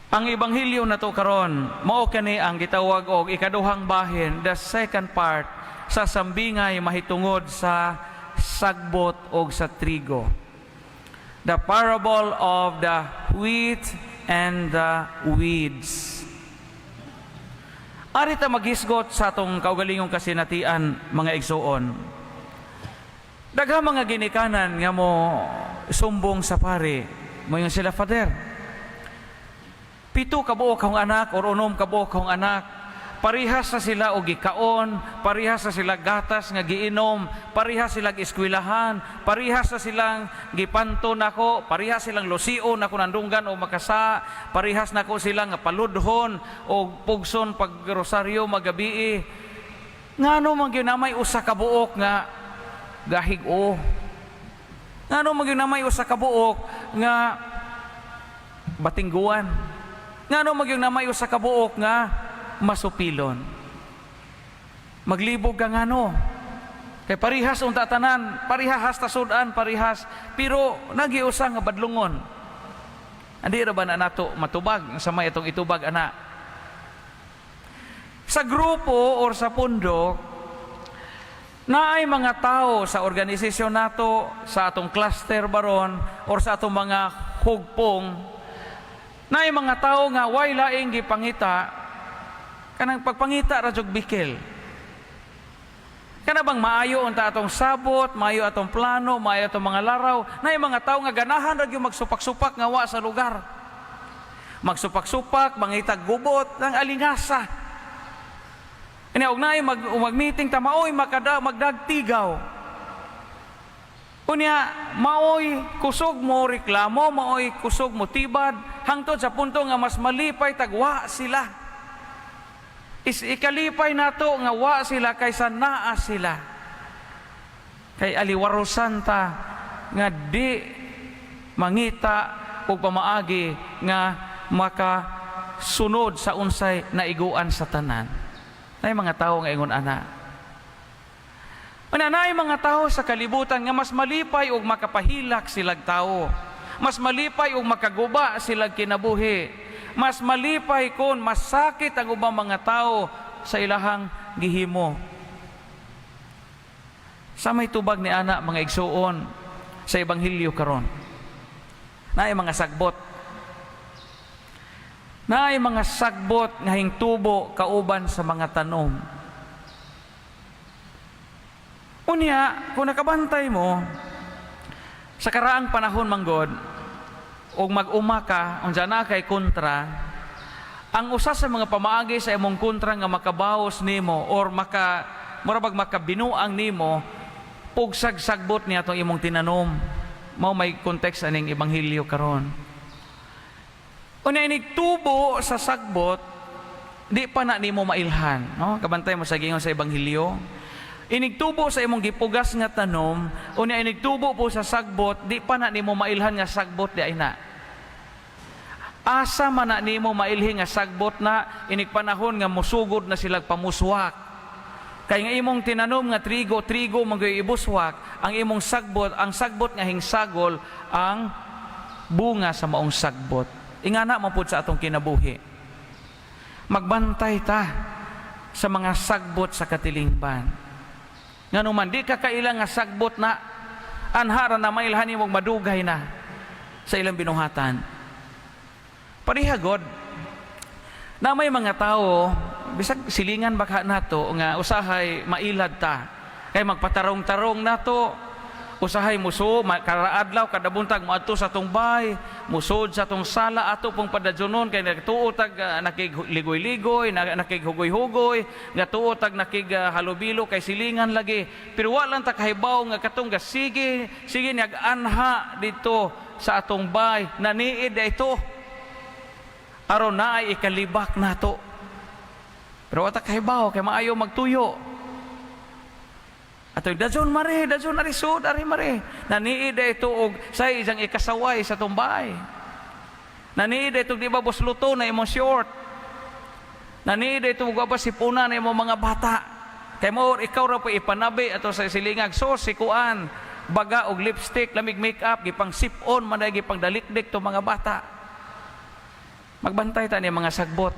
Ang Ebanghelyo na to karon mao kani ang gitawag og ikaduhang bahin, the second part sa sambingay mahitungod sa sagbot og sa trigo. The parable of the wheat and the weeds. Ari ta maghisgot sa atong kaugalingong kasinatian, mga igsuon. Daghang mga ginikanan nga mo sumbong sa pari, mo yung sila father. 7 kabuok kong anak or 6 kabuok kong anak, parihas na sila og gikaon, parihas na sila gatas nga giinom, parihas silang eskwelahan, parihas na silang gipanto nako, parihas silang lusion ako nandunggan o makasa, parihas nako silang nga paludhon o pugson pag rosaryo magabi. Ngano man gyud namay usa ka buok nga gahig-o? Ngano man gyud namay usa ka buok nga batingguan? Ngano man gyud namay usa ka buok nga masupilon? Maglibog ka ngano? Kay parihas unta tanan, parihas ta sudan, parihas, pero nagiusa nga badlungon. Andi ra ba na nato matubag sa may itong itubag ana? Sa grupo or sa pundok, naay mga tao sa organisasyon nato, sa atong cluster baron or sa atong mga hugpong, naay mga tao nga way laing gipangita kanang pagpangita ra jud bikil. Kana bang maayo unta atong sabot, maayo atong plano, maayo atong mga laraw, naay mga tao nga ganahan ra gyud magsupak-supak nga wa sa lugar. Magsupak-supak, mangita gubot ng alingasa. Ina og naay mag-meeting ta maoy magdagtigaw. Unya, maoy kusog mo reklamo, maoy kusog mo tibad, hangtod sa punto nga mas malipay tagwa sila. Ikalipay nato nga wa sila kaysa naa sila. Kay aliwarusan ta nga di mangita o pamaagi nga makasunod sa unsay naiguan sa tanan. Ay mga tao nga ingon ana. Naay mga tao sa kalibutan nga mas malipay og makapahilak silag tao. Mas malipay og makaguba silag kinabuhi. Mas malipay kon masakit ang ubang mga tao sa ilahang gihimo. Sa may tubag ni ana mga igsuon sa Ebanghelyo karon. Naay mga sagbot. Naay mga sagbot nga hingtubo kauban sa mga tanom. Unya, kung nakabantay mo, sa karaang panahon manggod, o mag-uma ka, unsa na kay kontra, ang usa sa mga pamaagi sa imong kontra nga makabawas nimo or murabag makabinuang nimo, pugsag-sagbot niya itong imong tinanom. Mao may kontekst aning Ebanghelyo karon. Unya, inigtubo sa sagbot, di pa na nimo mailhan. No? Kabantay mo sa gingon sa Ebanghelyo. Inigtubo sa imong gipugas nga tanom, unya inigtubo po sa sagbot, di pa na nimo mailhan nga sagbot di ay na. Asa man na nimo mailhi nga sagbot na inigpanahon nga musugod na silag pamuswak. Kay nga imong tinanom nga trigo magay ibuswak, ang imong sagbot, ang sagbot nga hingsagol ang bunga sa maong sagbot. Ingana man pud sa atong kinabuhi. Magbantay ta sa mga sagbot sa katilingban. Ngano man di ka kailang nga sagbot na anhara na mailhan imong madugay na sa ilang binuhatan. Parihagod na may mga tao bisag silingan baka nato nga usahay mailad ta kay magpatarong-tarong nato, usahay muso karaadlaw kada buntag moadto sa atong bay, musod sa atong sala ato pong padadyonon kay nagtuo tag nakigiligoy-ligoy, nakighugoy-hugoy, nga tuo tag nakighalubilo kay silingan lagi. Pero wa lang ta kahibaw nga katong sige nag-anha dito sa atong bay, naniid ito. Aron naay ikalibak nato. Pero wa ta kahibaw kay maayo magtuyo. Ato dajon ari sud ari mare. Naniid ito og sa isang ikasaway sa tumbay. Naniid ito di ba bosluto na imong short. Naniid ito og ba sipuna na imong mga bata. Kay mo ikaw ra po ipanabi ato sa silingag so sikuan baga og lipstick lamig makeup gipang sip-on man gipang dalikdik to mga bata. Magbantay ta ni mga sagbot.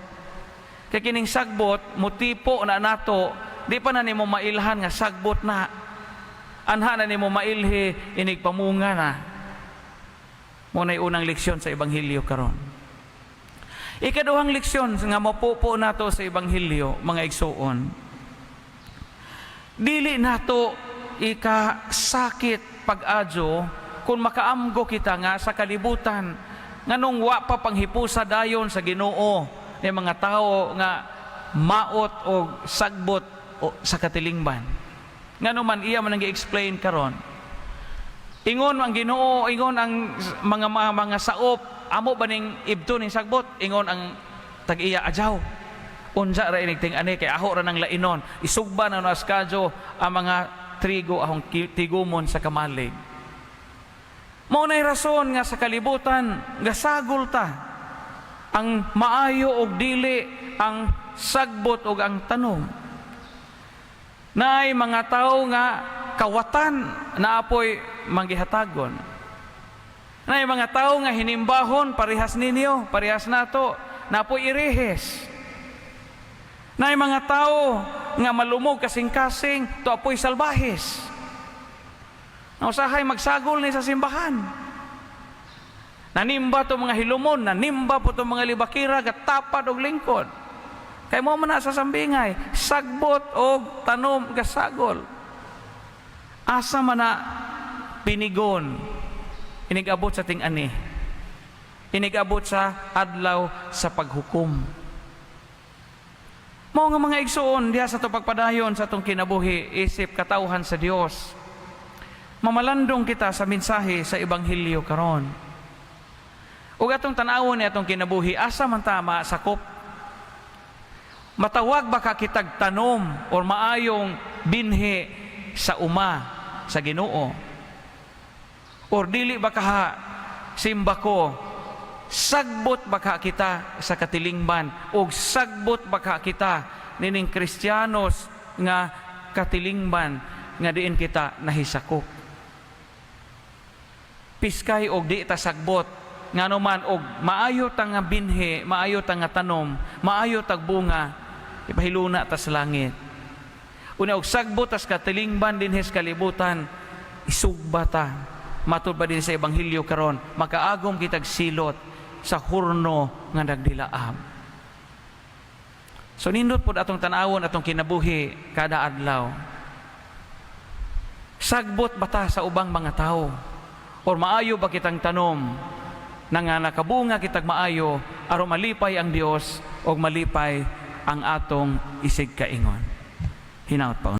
Kay kining sagbot motipo na nato, di pa na nimo mailhan nga sagbot na. Anha na nimo mailhi inig pamunga na. Mo nay unang leksyon sa ebanghelyo karon. Ikaduhang leksyon nga mapupo nato sa ebanghelyo, mga igsoon. Dili nato ikasakit pag-adyo kung makaamgo kita nga sa kalibutan nganong wa pa panghipusa dayon sa Ginoo ni mga tao nga maot o sagbot o sa katilingban. Ngano man iya man nag-explain karon. Ingon ang Ginoo, ingon ang mga saop, amo ba ning ibto ning sagbot? Ingon ang tag-iya adyaw. Unsa ra inig ting-ani kay aho ra nang lainon. Isugba na no askadyo ang mga trigo ahong tigumon sa kamalig. Mao nay rason nga sa kalibutan gasagol ta ang maayo og dili, ang sagbot og ang tanom. Naay mga tao nga kawatan na apoy manggihatagon. Naay mga tao nga hinimbahon parehas ninyo, parehas nato, na apoy irehes. Naay mga tao nga malumog kasing-kasing, to apoy salbahes. Nausahay magsagol ni sa simbahan. Nanimba to mga hilumon, nanimba po to mga libakira, gatapad og lingkod. Kay mo man sa sambingay, sagbot og tanom gasagol. Asa man na pinigon, inigabot sa ting-ani. Inigabot sa adlaw sa paghukom. Mao nga mga igsoon diha sa to pagpadayon sa atong kinabuhi isip katawhan sa Dios. Mamalandong kita sa mensahe sa ebanghelyo karon. Ug atong tan-awon ni atong kinabuhi asa man tama sakop. Matawag ba ka kitag tanom o maayong binhi sa uma sa Ginoo? Or dili ba ka simba ko? Sagbot ba ka kita sa katilingban? O sagbot ba ka kita nining Kristiyanos nga katilingban nga diin kita nahisakop? Piskay og di ta sagbot ngano man og maayo ta nga binhi, maayo ta nga tanom, maayo tag bunga, ipahiluna ta sa langit. Una og sagbot tas katilingban dinhi sa kalibutan, isugba ta. Matud ba din sa ebanghelyo karon, makaagom kitag silot sa hurno nga nagdilaab. So nindot pud atong tan-awon atong kinabuhi kada adlaw. Sagbot ba ta sa ubang mga tao? Or maayo ba kitang tanom na nga nakabunga kitag maayo aron malipay ang Dios o malipay ang atong isig kaingon? Hinaut pa.